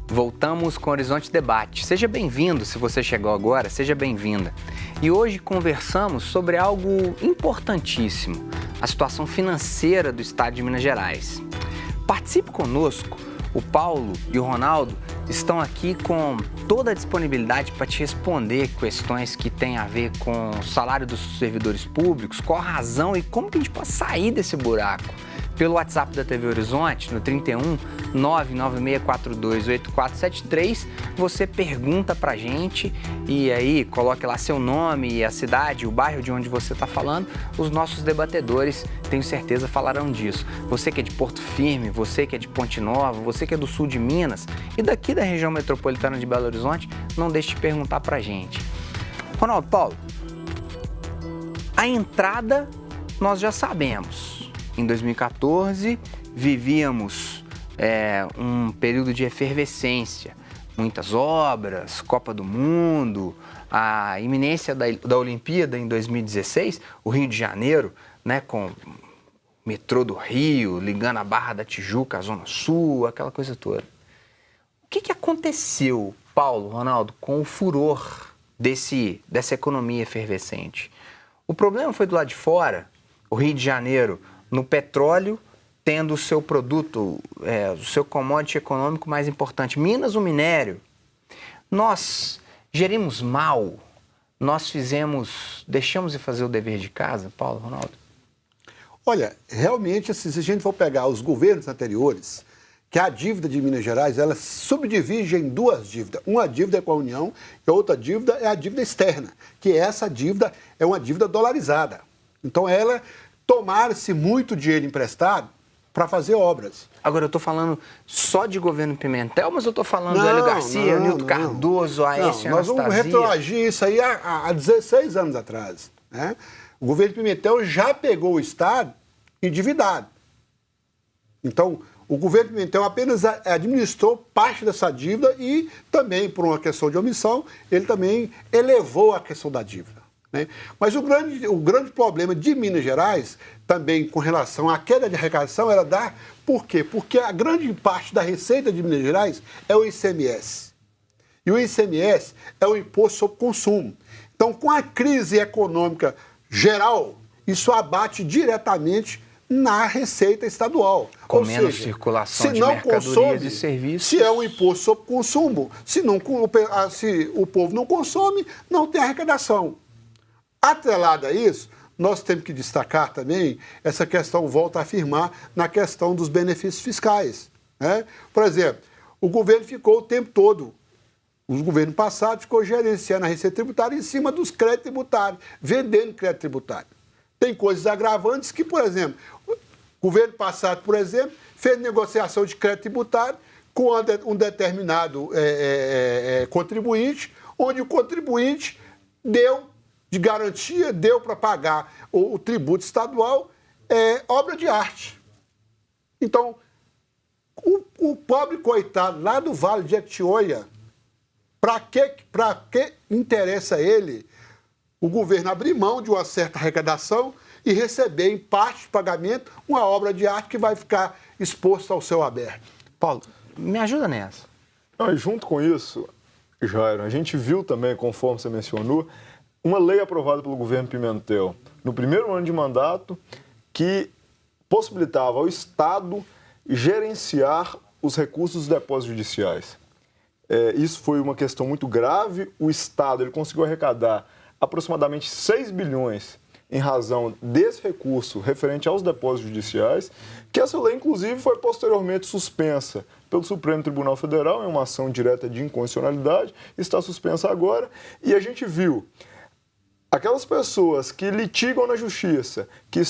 Voltamos com o Horizonte Debate. Seja bem-vindo, se você chegou agora, seja bem-vinda. E hoje conversamos sobre algo importantíssimo, a situação financeira do estado de Minas Gerais. Participe conosco, o Paulo e o Ronaldo estão aqui com toda a disponibilidade para te responder questões que têm a ver com o salário dos servidores públicos, qual a razão e como que a gente pode sair desse buraco. Pelo WhatsApp da TV Horizonte, no 31 99642 8473, você pergunta pra gente e aí coloque lá seu nome e a cidade, o bairro de onde você está falando. Os nossos debatedores, tenho certeza, falarão disso. Você que é de Porto Firme, você que é de Ponte Nova, você que é do sul de Minas e daqui da região metropolitana de Belo Horizonte, não deixe de perguntar pra gente. Ronaldo, Paulo, a entrada nós já sabemos. Em 2014, vivíamos um período de efervescência, muitas obras, Copa do Mundo, a iminência da Olimpíada em 2016, o Rio de Janeiro, né, com o metrô do Rio, ligando a Barra da Tijuca à Zona Sul, aquela coisa toda. O que aconteceu, Paulo, Ronaldo, com o furor dessa economia efervescente? O problema foi do lado de fora, o Rio de Janeiro, no petróleo, tendo o seu produto, o seu commodity econômico mais importante. Minas, o minério. Nós gerimos mal, deixamos de fazer o dever de casa, Paulo, Ronaldo? Olha, realmente, se a gente for pegar os governos anteriores, que a dívida de Minas Gerais, ela subdivide em duas dívidas. Uma dívida é com a União e a outra dívida é a dívida externa, que essa dívida é uma dívida dolarizada. Então, ela tomaram-se muito dinheiro emprestado para fazer obras. Agora, eu estou falando só de governo Pimentel, mas eu estou falando do Hélio Garcia, Nilton Cardoso, Aécio Anastasia. Nós vamos retroagir isso aí há 16 anos atrás. Né? O governo Pimentel já pegou o Estado endividado. Então, o governo Pimentel apenas administrou parte dessa dívida e também, por uma questão de omissão, ele também elevou a questão da dívida. Mas o grande problema de Minas Gerais, também com relação à queda de arrecadação, era por quê? Porque a grande parte da receita de Minas Gerais é o ICMS. E o ICMS é o Imposto sobre Consumo. Então, com a crise econômica geral, isso abate diretamente na receita estadual. Com menos circulação de mercadorias e serviços. Se é um imposto sobre consumo, se o povo não consome, não tem arrecadação. Atrelado a isso, nós temos que destacar também essa questão, volta a afirmar, na questão dos benefícios fiscais. Né? Por exemplo, o governo ficou o tempo todo, o governo passado ficou gerenciando a receita tributária em cima dos créditos tributários, vendendo crédito tributário. Tem coisas agravantes que, por exemplo, o governo passado, por exemplo, fez negociação de crédito tributário com um determinado contribuinte, onde o contribuinte deu de garantia, deu para pagar o tributo estadual, obra de arte. Então, o pobre coitado lá do Vale de Jequitinhonha, para que interessa a ele o governo abrir mão de uma certa arrecadação e receber em parte de pagamento uma obra de arte que vai ficar exposta ao céu aberto? Paulo, me ajuda nessa. E junto com isso, Jairo, a gente viu também, conforme você mencionou, uma lei aprovada pelo governo Pimentel no primeiro ano de mandato que possibilitava ao Estado gerenciar os recursos dos depósitos judiciais. Isso foi uma questão muito grave. O Estado ele conseguiu arrecadar aproximadamente 6 bilhões em razão desse recurso referente aos depósitos judiciais, que essa lei, inclusive, foi posteriormente suspensa pelo Supremo Tribunal Federal em uma ação direta de inconstitucionalidade, está suspensa agora, e a gente viu aquelas pessoas que litigam na justiça, que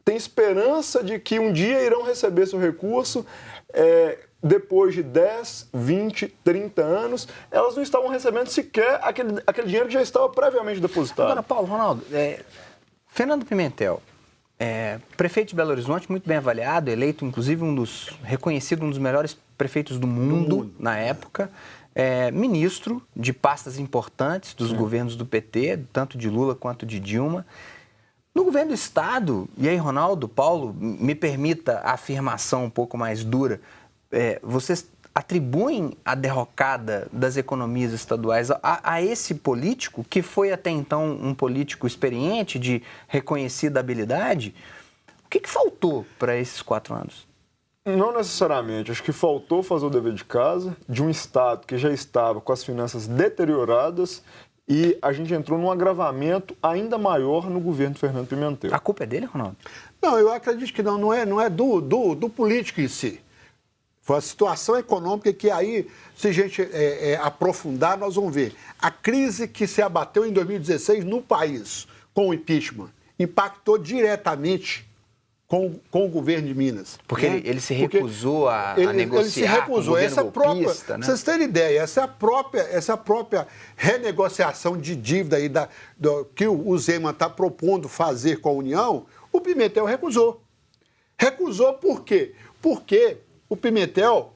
têm esperança de que um dia irão receber seu recurso, depois de 10, 20, 30 anos, elas não estavam recebendo sequer aquele dinheiro que já estava previamente depositado. Agora, Paulo, Ronaldo, Fernando Pimentel, prefeito de Belo Horizonte, muito bem avaliado, eleito, inclusive, reconhecido um dos melhores prefeitos do mundo na época, ministro de pastas importantes dos governos do PT, tanto de Lula quanto de Dilma. No governo do Estado, e aí, Ronaldo, Paulo, me permita a afirmação um pouco mais dura, vocês atribuem a derrocada das economias estaduais a esse político, que foi até então um político experiente, de reconhecida habilidade? O que faltou para esses 4 anos? Não necessariamente. Acho que faltou fazer o dever de casa de um Estado que já estava com as finanças deterioradas e a gente entrou num agravamento ainda maior no governo Fernando Pimentel. A culpa é dele, Ronaldo? Não, eu acredito que não é do político em si. Foi a situação econômica que aí, se a gente aprofundar, nós vamos ver. A crise que se abateu em 2016 no país, com o impeachment, impactou diretamente com o governo de Minas. Porque ele se recusou a negociar. Ele se recusou. Essa golpista, né? Vocês terem ideia, essa própria renegociação de dívida aí que o Zema está propondo fazer com a União, o Pimentel recusou. Recusou por quê? Porque o Pimentel,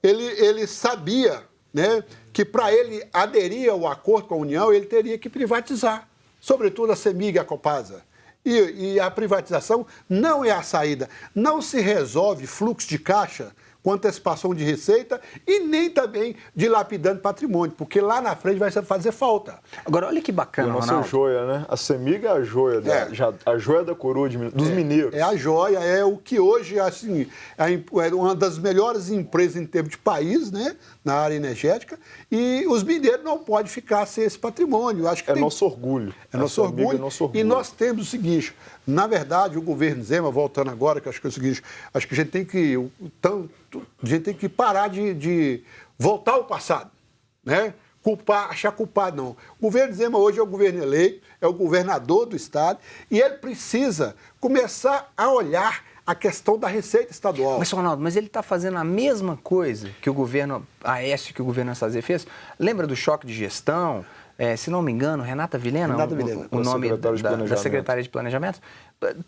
ele sabia, né, que para ele aderir ao acordo com a União, ele teria que privatizar, sobretudo a CEMIG e a Copasa. E a privatização não é a saída. Não se resolve fluxo de caixa com antecipação de receita e nem também dilapidando patrimônio, porque lá na frente vai fazer falta. Agora, olha que bacana, Ronaldo. Ronaldo. Joia, né? A CEMIG é a joia, a joia da coroa dos mineiros. É a joia, é o que hoje, assim, é uma das melhores empresas em termos de país, né? Na área energética, e os mineiros não podem ficar sem esse patrimônio. Acho que nosso orgulho. É nosso orgulho. E nós temos o seguinte, na verdade, o governo Zema, voltando agora, que acho que é o seguinte, acho que a gente tem que parar de voltar ao passado, né? Achar culpado, não. O governo Zema hoje é o governo eleito, é o governador do Estado, e ele precisa começar a olhar a questão da receita estadual. Mas, Ronaldo, ele está fazendo a mesma coisa que o governo Aécio, que o governo Anastasia fez? Lembra do choque de gestão? Se não me engano, Renata Vilhena, o nome da secretária de Planejamento,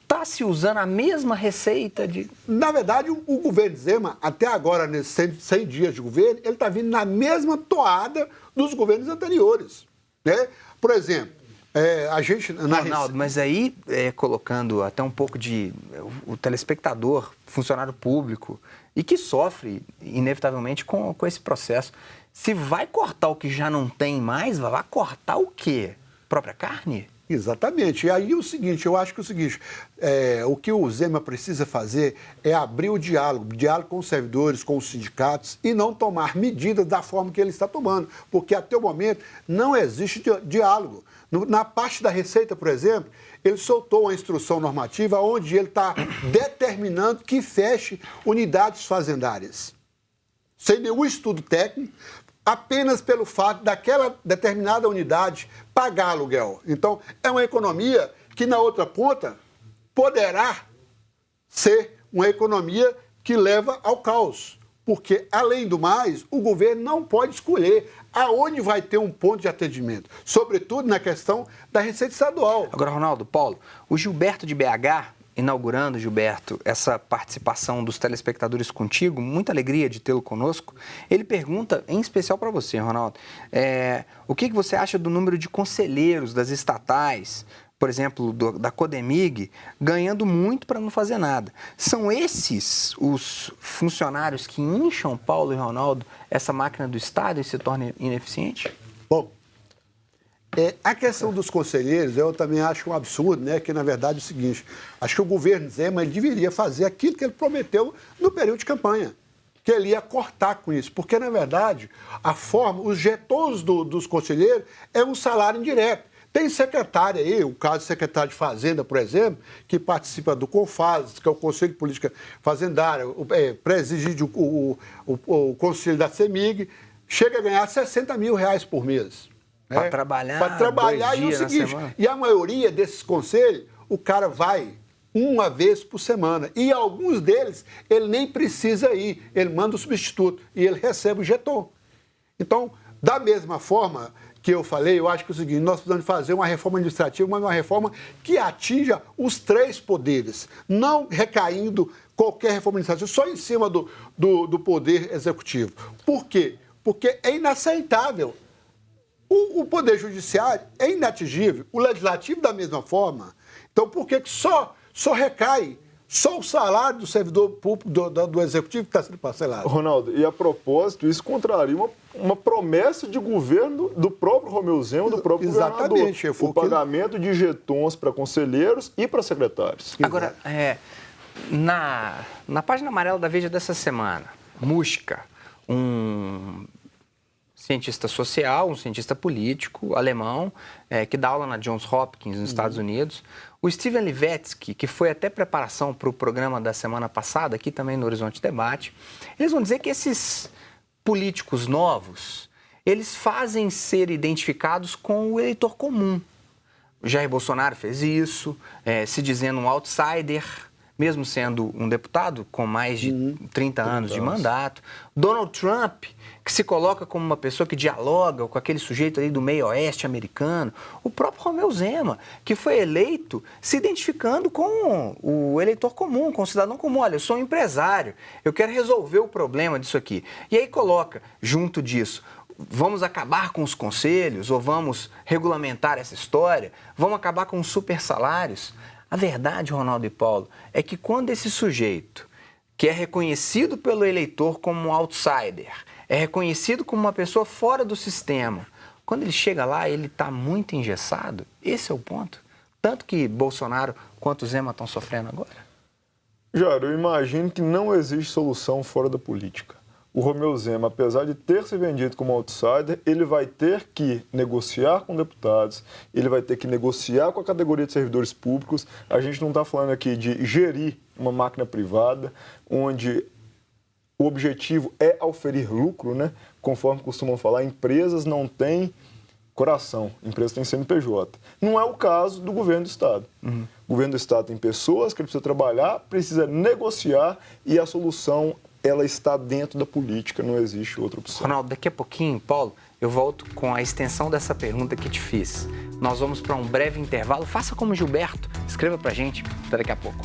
está se usando a mesma receita de... Na verdade, o governo Zema, até agora, nesses 100 dias de governo, ele está vindo na mesma toada dos governos anteriores, né? Por exemplo, a gente... Ronaldo, mas aí, colocando até um pouco o telespectador, funcionário público, e que sofre, inevitavelmente, com esse processo, se vai cortar o que já não tem mais, vai cortar o quê? Própria carne? Exatamente. E aí eu acho que o que o Zema precisa fazer é abrir o diálogo com os servidores, com os sindicatos, e não tomar medidas da forma que ele está tomando, porque até o momento não existe diálogo. Na parte da Receita, por exemplo, ele soltou uma instrução normativa onde ele está determinando que feche unidades fazendárias, sem nenhum estudo técnico, apenas pelo fato daquela determinada unidade pagar aluguel. Então, é uma economia que, na outra ponta, poderá ser uma economia que leva ao caos. Porque, além do mais, o governo não pode escolher aonde vai ter um ponto de atendimento, sobretudo na questão da receita estadual. Agora, Ronaldo, Paulo, o Gilberto de BH, inaugurando, Gilberto, essa participação dos telespectadores contigo, muita alegria de tê-lo conosco, ele pergunta, em especial para você, Ronaldo, o que você acha do número de conselheiros das estatais, por exemplo, da Codemig, ganhando muito para não fazer nada. São esses os funcionários que incham, Paulo e Ronaldo, essa máquina do Estado e se torna ineficiente? Bom, a questão dos conselheiros, eu também acho um absurdo, né? Que, na verdade, é o seguinte, acho que o governo Zema ele deveria fazer aquilo que ele prometeu no período de campanha, que ele ia cortar com isso, porque, na verdade, os getores dos conselheiros é um salário indireto. Tem secretário aí, o caso do secretário de Fazenda, por exemplo, que participa do CONFAS, que é o Conselho de Política Fazendária, preside o Conselho da CEMIG, chega a ganhar R$60 mil por mês. Para trabalhar, para trabalhar, e o seguinte, e a maioria desses conselhos, o cara vai uma vez por semana. E alguns deles, ele nem precisa ir, ele manda o substituto e ele recebe o jeton. Então, da mesma forma que eu falei, eu acho que é o seguinte, nós precisamos fazer uma reforma administrativa, mas uma reforma que atinja os 3 poderes, não recaindo qualquer reforma administrativa só em cima do poder executivo. Por quê? Porque é inaceitável. O Poder Judiciário é inatingível, o Legislativo da mesma forma. Então, por que só recai só o salário do servidor público, do executivo que está sendo parcelado? Ronaldo, e a propósito, isso contraria uma promessa de governo do próprio Romeu Zema, do próprio Exatamente, governador. O pagamento de jetons para conselheiros e para secretários. Agora, na página amarela da Veja dessa semana, Muska, um cientista social, um cientista político alemão, que dá aula na Johns Hopkins, nos Estados Unidos. O Steven Levitsky, que foi até preparação para o programa da semana passada, aqui também no Horizonte Debate, eles vão dizer que esses políticos novos, eles fazem ser identificados com o eleitor comum. O Jair Bolsonaro fez isso, se dizendo um outsider, mesmo sendo um deputado com mais de 30 anos de mandato. Donald Trump, que se coloca como uma pessoa que dialoga com aquele sujeito ali do meio oeste americano. O próprio Romeu Zema, que foi eleito se identificando com o eleitor comum, com o cidadão comum. Olha, eu sou um empresário, eu quero resolver o problema disso aqui. E aí coloca, junto disso, vamos acabar com os conselhos ou vamos regulamentar essa história? Vamos acabar com os super salários? A verdade, Ronaldo e Paulo, é que quando esse sujeito, que é reconhecido pelo eleitor como um outsider, é reconhecido como uma pessoa fora do sistema, quando ele chega lá, ele está muito engessado. Esse é o ponto. Tanto que Bolsonaro quanto Zema estão sofrendo agora. Jair, eu imagino que não existe solução fora da política. O Romeu Zema, apesar de ter se vendido como outsider, ele vai ter que negociar com deputados, ele vai ter que negociar com a categoria de servidores públicos. A gente não está falando aqui de gerir uma máquina privada, onde o objetivo é auferir lucro, né? Conforme costumam falar, empresas não têm coração, empresas têm CNPJ. Não é o caso do governo do Estado. O governo do Estado tem pessoas que ele precisa trabalhar, precisa negociar e a solução ela está dentro da política, não existe outra opção. Ronaldo, daqui a pouquinho, Paulo, eu volto com a extensão dessa pergunta que te fiz. Nós vamos para um breve intervalo. Faça como Gilberto, escreva para a gente. Até daqui a pouco.